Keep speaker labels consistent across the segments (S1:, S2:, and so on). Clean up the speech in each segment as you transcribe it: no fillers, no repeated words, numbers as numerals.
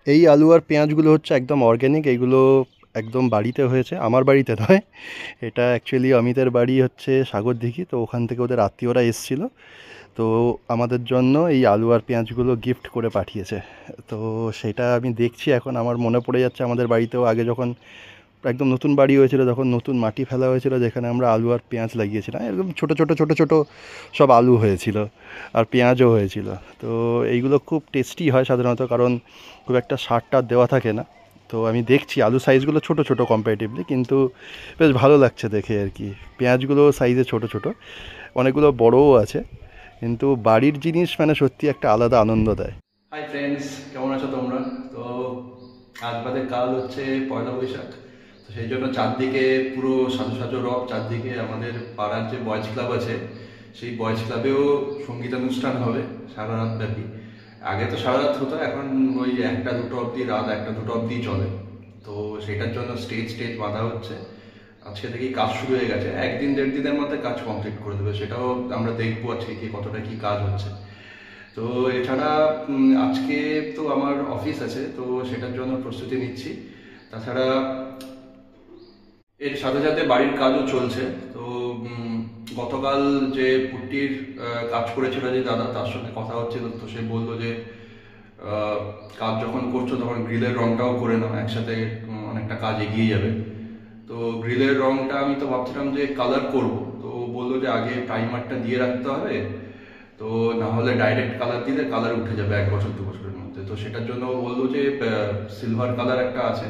S1: এই আলু আর পেঁয়াজগুলো হচ্ছে একদম অর্গ্যানিক, এইগুলো একদম বাড়িতে হয়েছে, আমার বাড়িতে নয়। এটা অ্যাকচুয়ালি অমিতের বাড়ি হচ্ছে সাগরদিঘি, তো ওখান থেকে ওদের আত্মীয়রা এসেছিলো, তো আমাদের জন্য এই আলু আর পেঁয়াজগুলো গিফট করে পাঠিয়েছে। তো সেটা আমি দেখছি, এখন আমার মনে পড়ে যাচ্ছে আমাদের বাড়িতেও আগে যখন একদম নতুন বাড়ি হয়েছিল, তখন নতুন মাটি ফেলা হয়েছিল, যেখানে আমরা আলু আর পেঁয়াজ লাগিয়েছিলাম, এরকম ছোটো ছোটো ছোটো ছোটো সব আলু হয়েছিল আর পেঁয়াজও হয়েছিল। তো এইগুলো খুব টেস্টি হয় সাধারণত, কারণ খুব একটা সার টার দেওয়া থাকে না। তো আমি দেখছি আলু সাইজগুলো ছোটো ছোটো কম্পারেটিভলি, কিন্তু বেশ ভালো লাগছে দেখে আর কি। পেঁয়াজগুলো সাইজে ছোটো ছোটো, অনেকগুলো বড়ও আছে, কিন্তু বাড়ির জিনিস মানে সত্যি একটা আলাদা আনন্দ দেয়।
S2: হাই ফ্রেন্ডস, কেমন আছো তোমরা? তো আজ বাদে কাল হচ্ছে পয়লা বৈশাখ। তো সেই জন্য চারদিকে পুরো সাজো সাজো রব, চারদিকে আমাদের পাড়ার যে বয়েজ ক্লাব আছে সেই বয়েজ ক্লাবেও সঙ্গীতানুষ্ঠান হবে সারা রাত ব্যাপী। আগে তো সারা রাত হতো, এখন ওই একটা দুটো অবধি, রাত একটা দুটো অবধি চলে। তো সেটার জন্য স্টেজ স্টেজ বাঁধা হচ্ছে। আজকে থেকেই কাজ শুরু হয়ে গেছে, একদিন দেড় দিনের মধ্যে কাজ কমপ্লিট করে দেবে, সেটাও আমরা দেখবো আজকে কি কতটা কি কাজ হচ্ছে। তো এছাড়া আজকে তো আমার অফিস আছে, তো সেটার জন্য প্রস্তুতি নিচ্ছি। তাছাড়া এর সাথে সাথে বাড়ির কাজও চলছে। তো গতকাল যে পুট্টির কাজ করেছিল যে দাদা, তার সঙ্গে কথা হচ্ছিল, তো সে বললো যে কাজ যখন করছো তখন গ্রিলের রংটাও করে নাও, একসাথে অনেকটা কাজ এগিয়ে যাবে। তো গ্রিলের রংটা আমি তো ভাবছিলাম যে কালার করব, তো বললো যে আগে প্রাইমারটা দিয়ে রাখতে হবে, তো না হলে ডাইরেক্ট কালার দিলে কালার উঠে যাবে 1 বছর 2 বছরের মধ্যে। তো সেটার জন্য বললো যে সিলভার কালার একটা আছে,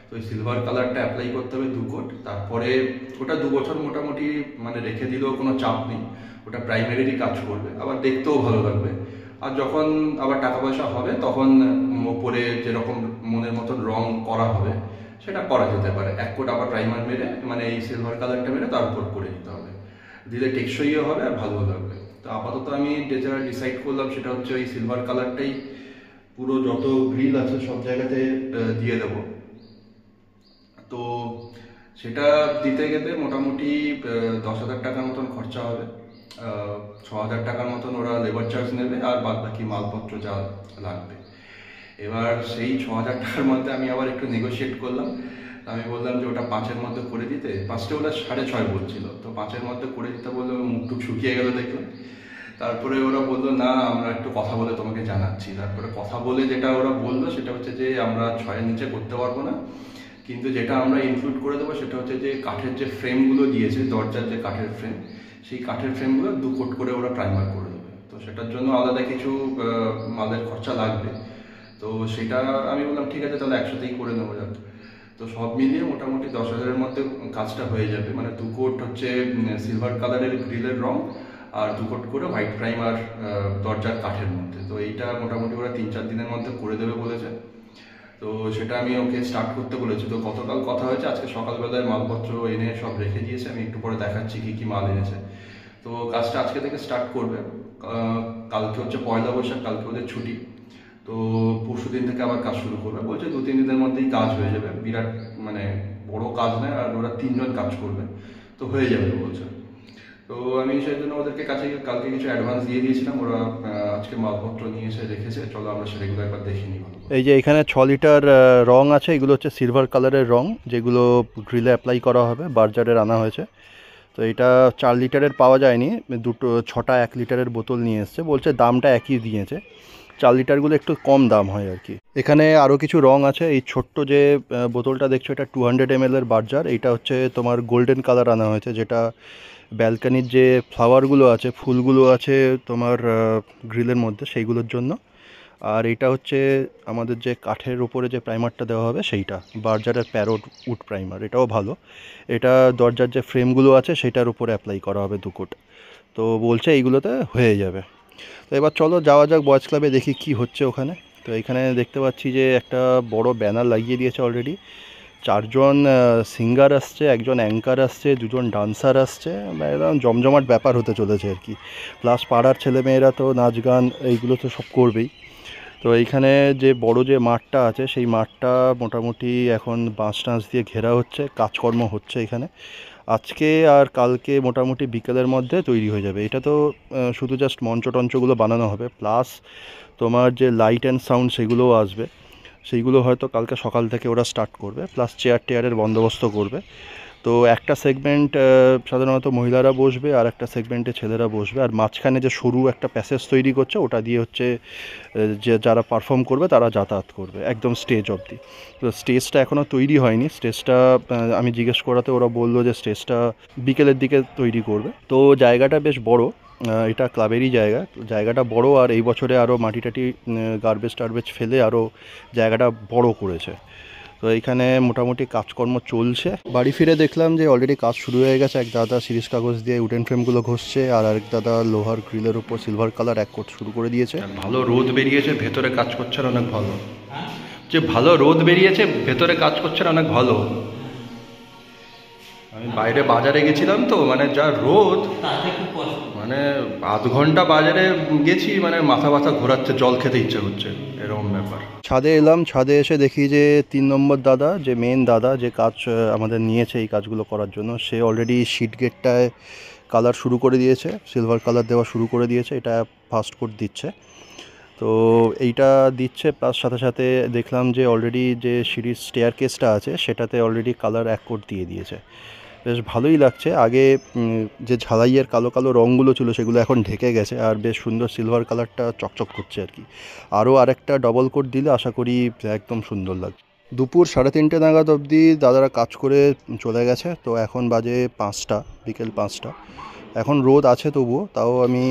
S2: তো ওই সিলভার কালারটা অ্যাপ্লাই করতে হবে 2 কোট, তারপরে ওটা 2 বছর মোটামুটি মানে রেখে দিলেও কোনো চাপ নেই, ওটা প্রাইমারিরই কাজ করবে, আবার দেখতেও ভালো লাগবে। আর যখন আবার টাকা পয়সা হবে তখন ওপরে যেরকম মনের মতন রং করা হবে সেটা করা যেতে পারে। 1 কোট আবার প্রাইমার মেরে, মানে এই সিলভার কালারটা মেরে তার উপর করে দিতে হবে, দিলে টেকসইও হবে আর ভালো লাগবে। তো আপাতত আমি যেটা ডিসাইড করলাম সেটা হচ্ছে ওই সিলভার কালারটাই পুরো যত গ্রিল আছে সব জায়গাতে দিয়ে দেবো। তো সেটা দিতে গেলে মোটামুটি 10,000 টাকার মতন খরচা হবে। 6,000 টাকার মতন ওরা লেবার চার্জ নেবে, আর বাদ বাকি মালপত্র যা লাগবে। এবার সেই 6,000 টাকার মধ্যে আমি আবার একটু নেগোশিয়েট করলাম। আমি বললাম যে ওটা 5-এর মধ্যে করে দিতে, ফার্স্টে ওরা 6.5 বলছিল, তো 5-এর মধ্যে করে দিতে বললো, মুখ টুক শুকিয়ে গেল দেখলাম। তারপরে ওরা বললো না আমরা একটু কথা বলে তোমাকে জানাচ্ছি। তারপরে কথা বলে যেটা ওরা বললো সেটা হচ্ছে যে আমরা 6-এর নিচে করতে পারবো না, কিন্তু যেটা আমরা ইনক্লুড করে দেবো সেটা হচ্ছে যে কাঠের যে ফ্রেমগুলো দিয়েছে, দরজার যে কাঠের ফ্রেম, সেই কাঠের ফ্রেমগুলো 2 কোট করে ওরা প্রাইমার করে দেবে। তো সেটার জন্য আলাদা কিছু মালের খরচা লাগবে। তো সেটা আমি বললাম ঠিক আছে, তাহলে একসাথেই করে নেবো যাক। তো সব মিলিয়ে মোটামুটি 10,000-এর মধ্যে কাজটা হয়ে যাবে, মানে 2 কোট হচ্ছে সিলভার কালারের গ্রিলের রং, আর 2 কোট করে হোয়াইট প্রাইমার দরজার কাঠের মধ্যে। তো এইটা মোটামুটি ওরা 3-4 দিনের মধ্যে করে দেবে বলেছে। তো সেটা আমি ওকে স্টার্ট করতে বলেছি। তো গতকাল কথা হয়েছে, আজকে সকালবেলায় মালপত্র এনে সব রেখে দিয়েছে, আমি একটু পরে দেখাচ্ছি কি কি মাল এনেছে। তো কাজটা আজকে থেকে স্টার্ট করবে। কালকে হচ্ছে পয়লা বৈশাখ, কালকে ওদের ছুটি, তো পরশু দিন থেকে আবার কাজ শুরু করবে বলছে। 2-3 দিনের মধ্যেই কাজ হয়ে যাবে, বিরাট মানে বড় কাজ নয়, আর ওরা 3 জন কাজ করবে, তো হয়ে যাবে বলছে। তো আমি সেই জন্য ওদেরকে কাছে কালকে কিছু অ্যাডভান্স দিয়ে দিয়েছিলাম, ওরা আজকে মালপত্র নিয়ে এসে রেখেছে। চলো আমরা সেগুলো একবার দেখে নিই ভালো করে।
S1: এই যে এখানে 6 লিটার রং আছে, এগুলো হচ্ছে সিলভার কালারের রং, যেগুলো গ্রিলে অ্যাপ্লাই করা হবে, বার্জারের আনা হয়েছে। তো এটা 4 লিটারের পাওয়া যায়নি, দুটো 6টা 1 লিটারের বোতল নিয়ে এসছে, বলছে দামটা একই দিয়েছে, 4 লিটারগুলো একটু কম দাম হয় আর কি। এখানে আরও কিছু রং আছে, এই ছোট্ট যে বোতলটা দেখছো এটা 200 ml বার্জার, এইটা হচ্ছে তোমার গোল্ডেন কালার আনা হয়েছে, যেটা ব্যালকানির যে ফ্লাওয়ারগুলো আছে, ফুলগুলো আছে তোমার গ্রিলের মধ্যে, সেইগুলোর জন্য। আর এটা হচ্ছে আমাদের যে কাঠের উপরে যে প্রাইমারটা দেওয়া হবে সেইটা, বার্জারের প্যারোট উড প্রাইমার, এটাও ভালো। এটা দরজার যে ফ্রেমগুলো আছে সেটার উপরে অ্যাপ্লাই করা হবে 2 কোট। তো বলছে এইগুলোতে হয়ে যাবে। তো এবার চলো যাওয়া যাক বয়েজ ক্লাবে, দেখি কি হচ্ছে ওখানে। তো এখানে দেখতে পাচ্ছি যে একটা বড় ব্যানার লাগিয়ে দিয়েছে অলরেডি। 4জন সিঙ্গার আসছে, একজন অ্যাঙ্কার আসছে, 2জন ডান্সার আসছে, একদম জমজমাট ব্যাপার হতে চলেছে আর কি। প্লাস পাড়ার ছেলেমেয়েরা তো নাচ গান এইগুলো তো সব করবেই। তো এইখানে যে বড় যে মাঠটা আছে সেই মাঠটা মোটামুটি এখন বাঁশ টাঁশ দিয়ে ঘেরা হচ্ছে, কাজকর্ম হচ্ছে এখানে। আজকে আর কালকে মোটামুটি বিকেলের মধ্যে তৈরি হয়ে যাবে। এটা তো শুধু জাস্ট মঞ্চ টঞ্চগুলো বানানো হবে, প্লাস তোমার যে লাইট অ্যান্ড সাউন্ড সেগুলোও আসবে। সেইগুলো হয়তো কালকে সকাল থেকে ওরা স্টার্ট করবে, প্লাস চেয়ার টেয়ারের বন্দোবস্ত করবে। তো একটা সেগমেন্ট সাধারণত মহিলারা বসবে, আর একটা সেগমেন্টে ছেলেরা বসবে, আর মাঝখানে যে সরু একটা প্যাসেজ তৈরি করছে ওটা দিয়ে হচ্ছে যে যারা পারফর্ম করবে তারা যাতায়াত করবে একদম স্টেজ অবধি। তো স্টেজটা এখনও তৈরি হয়নি, স্টেজটা আমি জিজ্ঞেস করাতে ওরা বললো যে স্টেজটা বিকেলের দিকে তৈরি করবে। তো জায়গাটা বেশ বড়, এটা ক্লাবেরই জায়গা, জায়গাটা বড়, আর এই বছরে আরও মাটি টাটি গার্বেজ টার্বেজ ফেলে আরও জায়গাটা বড় করেছে। তো এইখানে মোটামুটি কাজকর্ম চলছে। বাড়ি ফিরে দেখলাম যে অলরেডি কাজ শুরু হয়ে গেছে। এক দাদা সিরিজ কাগজ দিয়ে উডেন ফ্রেমগুলো ঘষছে, আর আরেক দাদা লোহার গ্রিলের উপর সিলভার কালার এক কোট শুরু করে দিয়েছে।
S2: ভালো রোদ বেরিয়েছে, ভেতরে কাজ করছে অনেক ভালো, যে ভালো রোদ বেরিয়েছে ভেতরে কাজ করছে অনেক ভালো। আমি বাইরে বাজারে গেছিলাম তো, মানে যা রোদ, মানে আধ ঘন্টা বাজারে গেছি, মানে মাথা ব্যথা ঘোরাচ্ছে, জল খেতে ইচ্ছে হচ্ছে, এরকম ব্যাপার।
S1: ছাদে এলাম, ছাদে এসে দেখি যে 3 নম্বর দাদা, যে মেন দাদা যে কাজ আমাদের নিয়েছে এই কাজগুলো করার জন্য, সে অলরেডি শিট গেটটায় কালার শুরু করে দিয়েছে, সিলভার কালার দেওয়া শুরু করে দিয়েছে, এটা ফার্স্ট কোট দিচ্ছে। তো এইটা দিচ্ছে, প্লাস সাথে সাথে দেখলাম যে অলরেডি যে সিঁড়ির স্টেয়ার কেসটা আছে সেটাতে অলরেডি কালার এক কোট দিয়ে দিয়েছে। বেশ ভালোই লাগছে। আগে যে ঝালাইয়ের কালো কালো রঙগুলো ছিল সেগুলো এখন ঢেকে গেছে, আর বেশ সুন্দর সিলভার কালারটা চকচক করছে আর কি। আরও আরেকটা ডবল কোট দিলে আশা করি একদম সুন্দর লাগবে। দুপুর 3:30 নাগাদ অবধি দাদারা কাজ করে চলে গেছে। তো এখন বাজে 5টা, বিকেল 5টা। এখন রোদ আছে তবুও, তাও আমি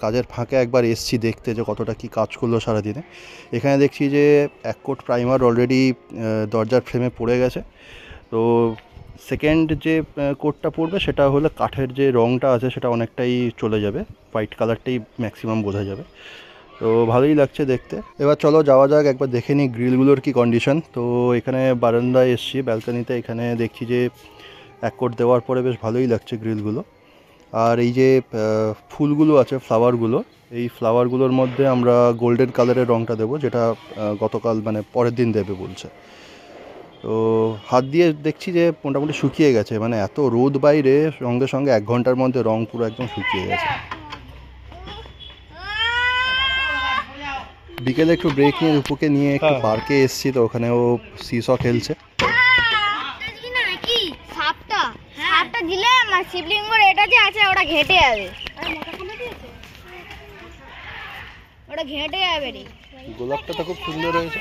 S1: কাজের ফাঁকে একবার এসছি দেখতে যে কতটা কি কাজ করলো সারাদিনে। এখানে দেখছি যে এক কোট প্রাইমার অলরেডি দরজার ফ্রেমে পড়ে গেছে। তো সেকেন্ড যে কোটটা পড়বে সেটা হলো কাঠের যে রঙটা আছে সেটা অনেকটাই চলে যাবে, হোয়াইট কালারটাই ম্যাক্সিমাম বোঝা যাবে। তো ভালোই লাগছে দেখতে। এবার চলো যাওয়া যাক, একবার দেখে নিই গ্রিলগুলোর কি কন্ডিশন। তো এখানে বারান্দায় এসছি, ব্যালকানিতে, এখানে দেখছি যে এক কোট দেওয়ার পরে বেশ ভালোই লাগছে গ্রিলগুলো। আর এই যে ফুলগুলো আছে, ফ্লাওয়ারগুলো, এই ফ্লাওয়ারগুলোর মধ্যে আমরা গোল্ডেন কালারের রঙটা দেবো, যেটা গতকাল মানে পরের দিন দেবে বলছে। তো হাত দিয়ে দেখছি যে মোটামুটি শুকিয়ে গেছে, মানে এত রোদ বাইরে, সঙ্গে সঙ্গে 1 ঘন্টার মধ্যে রং পুরো একদম শুকিয়ে গেছে। বিকেলে একটু ব্রেক নিয়ে রূপুকে নিয়ে একটু পার্কে এসেছি, তো ওখানে ও সিস খেলছে।
S3: সাপটা দিলে আমার শিবলিঙ্গ এটা যে আছে ওটা ঘেটে যাবে, ওটা ঘেটে যাবে রে।
S1: গোলাপটা তো খুব সুন্দর হয়েছে,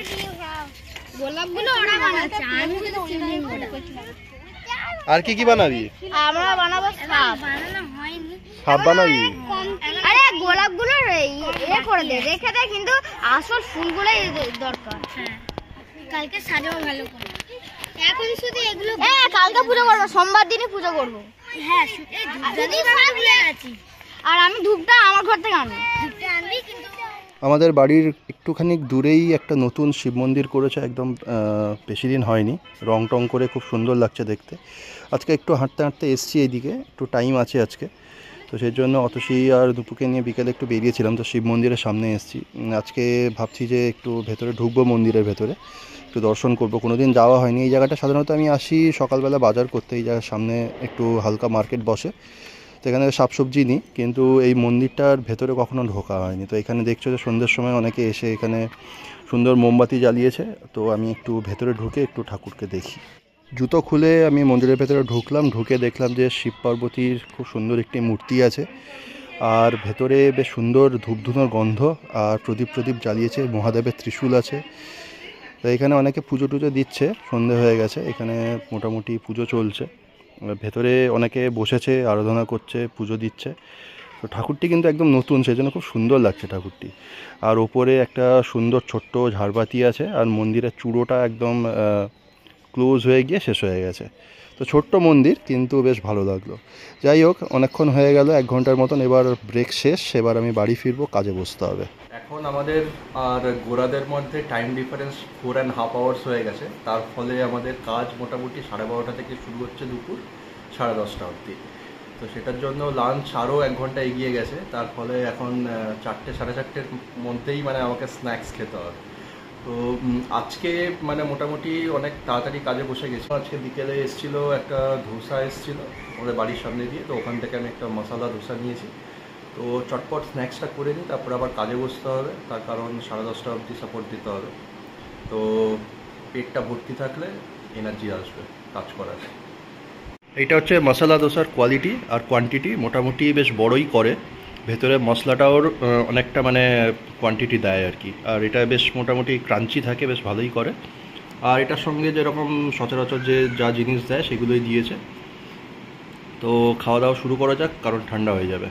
S3: গোলাপগুলো ওরা বানাচ্ছে, আমি শুধু শিবলিঙ্গটা।
S1: আর কি কি বানাবি?
S3: আমরা বানাবো সাপ। বানানো হয়নি,
S1: সাপ বানাবি?
S3: আরে গোলাপগুলো এ করে দে, রেখে দে, কিন্তু আসল ফুলগুলোই দরকার। হ্যাঁ, কালকে সাজাবো ভালো করে। এখন শুধু এগুলো কালকে পুজো করবো, সোমবার দিনই পুজো করবো। হ্যাঁ, আর আমি ধূপটা আমার ঘর থেকে আনবি, ধূপটা আনবি। কিন্তু
S1: আমাদের বাড়ির একটুখানি দূরেই একটা নতুন শিব মন্দির করেছে, একদম বেশি দিন হয়নি, রং টং করে খুব সুন্দর লাগছে দেখতে। আজকে একটু হাঁটতে হাঁটতে এসছি এইদিকে, একটু টাইম আছে আজকে, তো সেই জন্য অতসী আর দুপুকে নিয়ে বিকেলে একটু বেরিয়েছিলাম, তো শিব মন্দিরের সামনে এসছি। আজকে ভাবছি যে একটু ভেতরে ঢুকবো, মন্দিরের ভেতরে একটু দর্শন করব, কোনোদিন যাওয়া হয়নি। এই জায়গাটা সাধারণত আমি আসি সকালবেলা বাজার করতে, এই জায়গার সামনে একটু হালকা মার্কেট বসে, তো এখানে শাকসবজি নিই, কিন্তু এই মন্দিরটার ভেতরে কখনো ঢোকা হয়নি। তো এখানে দেখছো যে সন্ধ্যের সময় অনেকে এসে এখানে সুন্দর মোমবাতি জ্বালিয়েছে, তো আমি একটু ভেতরে ঢুকে একটু ঠাকুরকে দেখি। জুতো খুলে আমি মন্দিরের ভেতরে ঢুকলাম, ঢুকে দেখলাম যে শিব পার্বতীর খুব সুন্দর একটি মূর্তি আছে, আর ভেতরে বেশ সুন্দর ধূপধুনোর গন্ধ, আর প্রদীপ জ্বালিয়েছে, মহাদেবের ত্রিশূল আছে। তো এখানে অনেকে পুজো টুজো দিচ্ছে, সন্ধে হয়ে গেছে, এখানে মোটামুটি পুজো চলছে, ভেতরে অনেকে বসেছে, আরাধনা করছে, পুজো দিচ্ছে। তো ঠাকুরটি কিন্তু একদম নতুন, সেই জন্য খুব সুন্দর লাগছে ঠাকুরটি। আর ওপরে একটা সুন্দর ছোট্ট ঝাড়বাতি আছে, আর মন্দিরের চূড়োটা একদম ক্লোজ হয়ে গিয়ে শেষ হয়ে গেছে। তো ছোট্ট মন্দির, কিন্তু বেশ ভালো লাগলো। যাই হোক, অনেকক্ষণ হয়ে গেল, 1 ঘন্টার মতন, এবার ব্রেক শেষ, এবার আমি বাড়ি ফিরবো, কাজে বসতে হবে।
S2: এখন আমাদের আর গোড়াদের মধ্যে টাইম ডিফারেন্স 4.5 আওয়ার্স হয়ে গেছে, তার ফলে আমাদের কাজ মোটামুটি 12:30 থেকে শুরু হচ্ছে দুপুর 10:30 অবধি। তো সেটার জন্য লাঞ্চ আরও 1 ঘন্টা এগিয়ে গেছে, তার ফলে এখন 4টে 4:30-এর মধ্যেই মানে আমাকে স্ন্যাক্স খেতে হবে। তো আজকে মানে মোটামুটি অনেক তাড়াতাড়ি কাজে বসে গেছি। আজকে বিকেলে এসেছিলো একটা ধোসা এসেছিলো আমাদের বাড়ির সামনে দিয়ে, তো ওখান থেকে আমি একটা মশলা ধোসা নিয়েছি। তো চটপট স্ন্যাক্সটা করে নিই, তারপর আবার কাজে বসতে হবে, তার কারণ 10:30 অবধি সাপোর্ট দিতে হবে। তো পেটটা ভর্তি থাকলে এনার্জি আসবে কাজ করার।
S1: এইটা হচ্ছে মশলা দোসার কোয়ালিটি আর কোয়ান্টিটি, মোটামুটি বেশ বড়ই করে, ভেতরে মশলাটাও অনেকটা মানে কোয়ান্টিটি দেয় আর কি। আর এটা বেশ মোটামুটি ক্রাঞ্চি থাকে, বেশ ভালোই করে। আর এটার সঙ্গে যেরকম সচরাচর যে যা জিনিস দেয় সেগুলোই দিয়েছে। তো খাওয়া দাওয়া শুরু করা যাক, কারণ ঠান্ডা হয়ে যাবে।